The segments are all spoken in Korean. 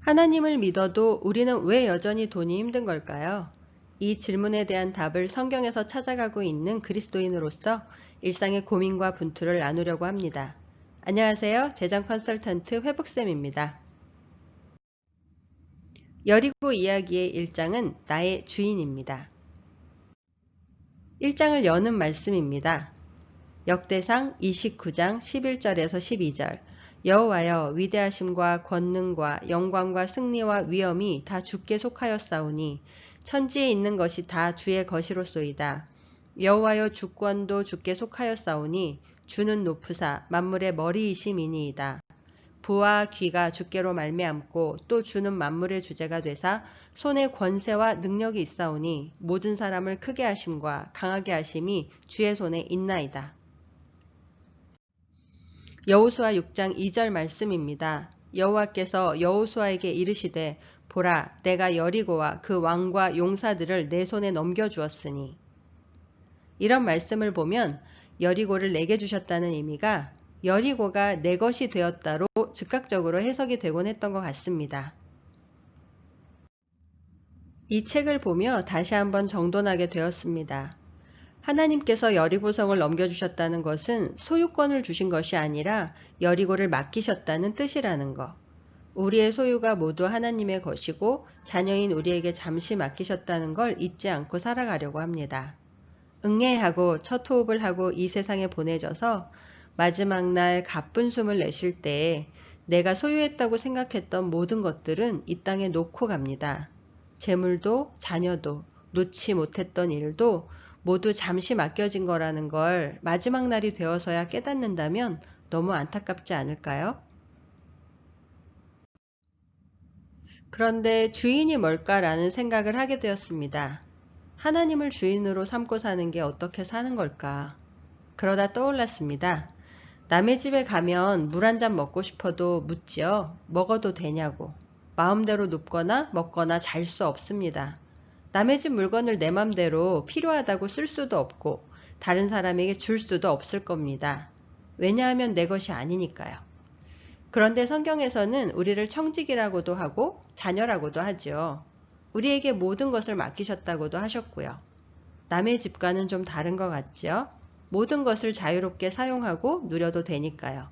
하나님을 믿어도 우리는 왜 여전히 돈이 힘든 걸까요? 이 질문에 대한 답을 성경에서 찾아가고 있는 그리스도인으로서 일상의 고민과 분투를 나누려고 합니다. 안녕하세요. 재정 컨설턴트 회복쌤입니다. 여리고 이야기의 1장은 나의 주인입니다. 1장을 여는 말씀입니다. 역대상 29장 11절에서 12절. 여호와여, 위대하심과 권능과 영광과 승리와 위엄이 다 주께 속하였사오니 천지에 있는 것이 다 주의 것이로소이다. 여호와여, 주권도 주께 속하였사오니 주는 높으사 만물의 머리이심이니이다. 부와 귀가 주께로 말미암고 또 주는 만물의 주제가 되사 손에 권세와 능력이 있사오니 모든 사람을 크게 하심과 강하게 하심이 주의 손에 있나이다. 여호수아 6장 2절 말씀입니다. 여호와께서 여호수아에게 이르시되 보라, 내가 여리고와 그 왕과 용사들을 내 손에 넘겨주었으니. 이런 말씀을 보면 여리고를 내게 주셨다는 의미가 여리고가 내 것이 되었다로 즉각적으로 해석이 되곤 했던 것 같습니다. 이 책을 보며 다시 한번 정돈하게 되었습니다. 하나님께서 여리고성을 넘겨주셨다는 것은 소유권을 주신 것이 아니라 여리고를 맡기셨다는 뜻이라는 것. 우리의 소유가 모두 하나님의 것이고 자녀인 우리에게 잠시 맡기셨다는 걸 잊지 않고 살아가려고 합니다. 응애하고 첫 호흡을 하고 이 세상에 보내져서 마지막 날 가쁜 숨을 내쉴 때에 내가 소유했다고 생각했던 모든 것들은 이 땅에 놓고 갑니다. 재물도 자녀도 놓지 못했던 일도 모두 잠시 맡겨진 거라는 걸 마지막 날이 되어서야 깨닫는다면 너무 안타깝지 않을까요? 그런데 주인이 뭘까라는 생각을 하게 되었습니다. 하나님을 주인으로 삼고 사는 게 어떻게 사는 걸까? 그러다 떠올랐습니다. 남의 집에 가면 물 한 잔 먹고 싶어도 묻지요. 먹어도 되냐고. 마음대로 눕거나 먹거나 잘 수 없습니다. 남의 집 물건을 내 맘대로 필요하다고 쓸 수도 없고 다른 사람에게 줄 수도 없을 겁니다. 왜냐하면 내 것이 아니니까요. 그런데 성경에서는 우리를 청직이라고도 하고 자녀라고도 하죠. 우리에게 모든 것을 맡기셨다고도 하셨고요. 남의 집과는 좀 다른 것 같죠? 모든 것을 자유롭게 사용하고 누려도 되니까요.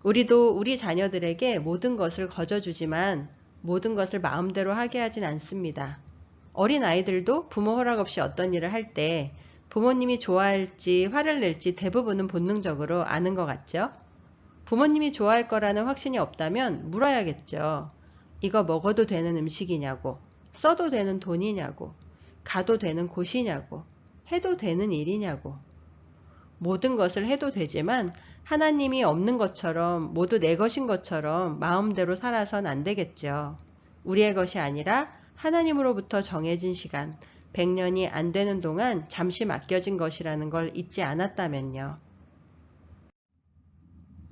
우리도 우리 자녀들에게 모든 것을 거저주지만 모든 것을 마음대로 하게 하진 않습니다. 어린 아이들도 부모 허락 없이 어떤 일을 할 때 부모님이 좋아할지 화를 낼지 대부분은 본능적으로 아는 것 같죠? 부모님이 좋아할 거라는 확신이 없다면 물어야겠죠. 이거 먹어도 되는 음식이냐고, 써도 되는 돈이냐고, 가도 되는 곳이냐고, 해도 되는 일이냐고. 모든 것을 해도 되지만 하나님이 없는 것처럼 모두 내 것인 것처럼 마음대로 살아선 안 되겠죠. 우리의 것이 아니라 하나님으로부터 정해진 시간, 100년이 안 되는 동안 잠시 맡겨진 것이라는 걸 잊지 않았다면요.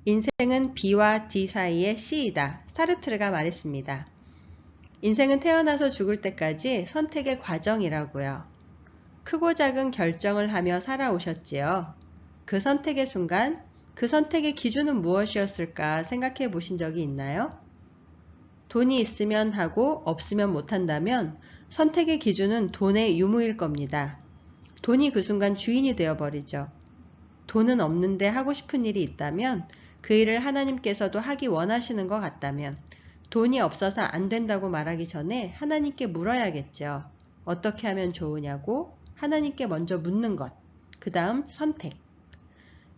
인생은 B와 D 사이의 C이다. 사르트르가 말했습니다. 인생은 태어나서 죽을 때까지 선택의 과정이라고요. 크고 작은 결정을 하며 살아오셨지요. 그 선택의 순간, 그 선택의 기준은 무엇이었을까 생각해 보신 적이 있나요? 돈이 있으면 하고 없으면 못한다면 선택의 기준은 돈의 유무일 겁니다. 돈이 그 순간 주인이 되어버리죠. 돈은 없는데 하고 싶은 일이 있다면 그 일을 하나님께서도 하기 원하시는 것 같다면 돈이 없어서 안 된다고 말하기 전에 하나님께 물어야겠죠. 어떻게 하면 좋으냐고 하나님께 먼저 묻는 것. 그 다음 선택.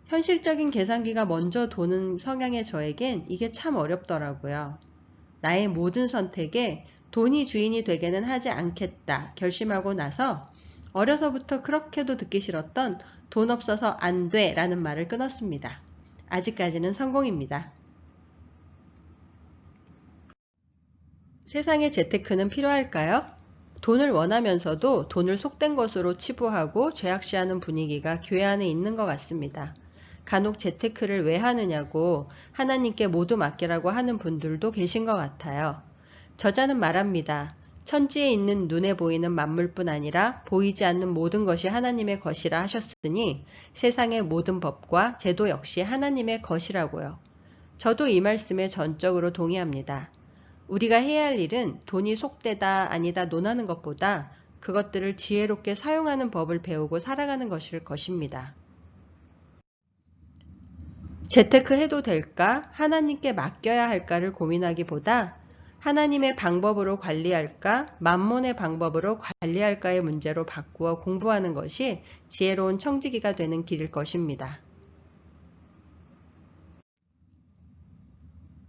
현실적인 계산기가 먼저 도는 성향의 저에겐 이게 참 어렵더라고요. 나의 모든 선택에 돈이 주인이 되게는 하지 않겠다 결심하고 나서 어려서부터 그렇게도 듣기 싫었던 돈 없어서 안 돼 라는 말을 끊었습니다. 아직까지는 성공입니다. 세상에 재테크는 필요할까요? 돈을 원하면서도 돈을 속된 것으로 치부하고 죄악시하는 분위기가 교회 안에 있는 것 같습니다. 간혹 재테크를 왜 하느냐고 하나님께 모두 맡기라고 하는 분들도 계신 것 같아요. 저자는 말합니다. 천지에 있는 눈에 보이는 만물뿐 아니라 보이지 않는 모든 것이 하나님의 것이라 하셨으니 세상의 모든 법과 제도 역시 하나님의 것이라고요. 저도 이 말씀에 전적으로 동의합니다. 우리가 해야 할 일은 돈이 속되다 아니다 논하는 것보다 그것들을 지혜롭게 사용하는 법을 배우고 살아가는 것일 것입니다. 재테크해도 될까? 하나님께 맡겨야 할까를 고민하기보다 하나님의 방법으로 관리할까? 만몬의 방법으로 관리할까의 문제로 바꾸어 공부하는 것이 지혜로운 청지기가 되는 길일 것입니다.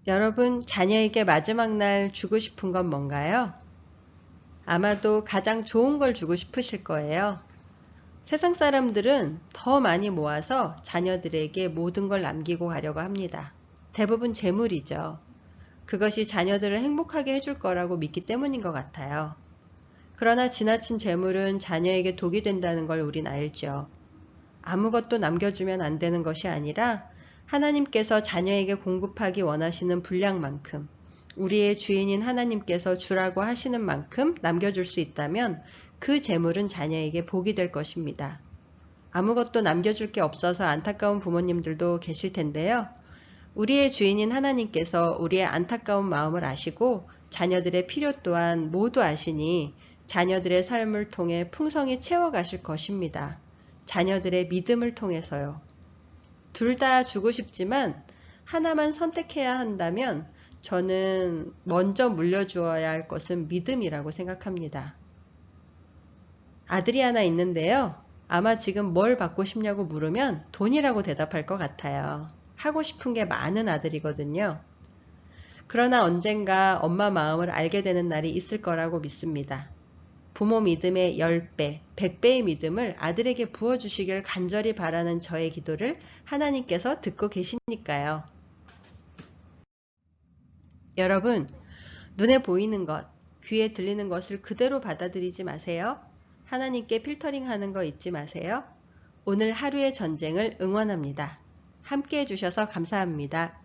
여러분, 자녀에게 마지막 날 주고 싶은 건 뭔가요? 아마도 가장 좋은 걸 주고 싶으실 거예요. 세상 사람들은 더 많이 모아서 자녀들에게 모든 걸 남기고 가려고 합니다. 대부분 재물이죠. 그것이 자녀들을 행복하게 해줄 거라고 믿기 때문인 것 같아요. 그러나 지나친 재물은 자녀에게 독이 된다는 걸 우린 알죠. 아무것도 남겨주면 안 되는 것이 아니라 하나님께서 자녀에게 공급하기 원하시는 분량만큼, 우리의 주인인 하나님께서 주라고 하시는 만큼 남겨줄 수 있다면 그 재물은 자녀에게 복이 될 것입니다. 아무것도 남겨줄 게 없어서 안타까운 부모님들도 계실 텐데요. 우리의 주인인 하나님께서 우리의 안타까운 마음을 아시고 자녀들의 필요 또한 모두 아시니 자녀들의 삶을 통해 풍성히 채워가실 것입니다. 자녀들의 믿음을 통해서요. 둘 다 주고 싶지만 하나만 선택해야 한다면 저는 먼저 물려주어야 할 것은 믿음이라고 생각합니다. 아들이 하나 있는데요. 아마 지금 뭘 받고 싶냐고 물으면 돈이라고 대답할 것 같아요. 하고 싶은 게 많은 아들이거든요. 그러나 언젠가 엄마 마음을 알게 되는 날이 있을 거라고 믿습니다. 부모 믿음의 10배, 100배의 믿음을 아들에게 부어주시길 간절히 바라는 저의 기도를 하나님께서 듣고 계시니까요. 여러분, 눈에 보이는 것, 귀에 들리는 것을 그대로 받아들이지 마세요. 하나님께 필터링하는 거 잊지 마세요. 오늘 하루의 전쟁을 응원합니다. 함께 해주셔서 감사합니다.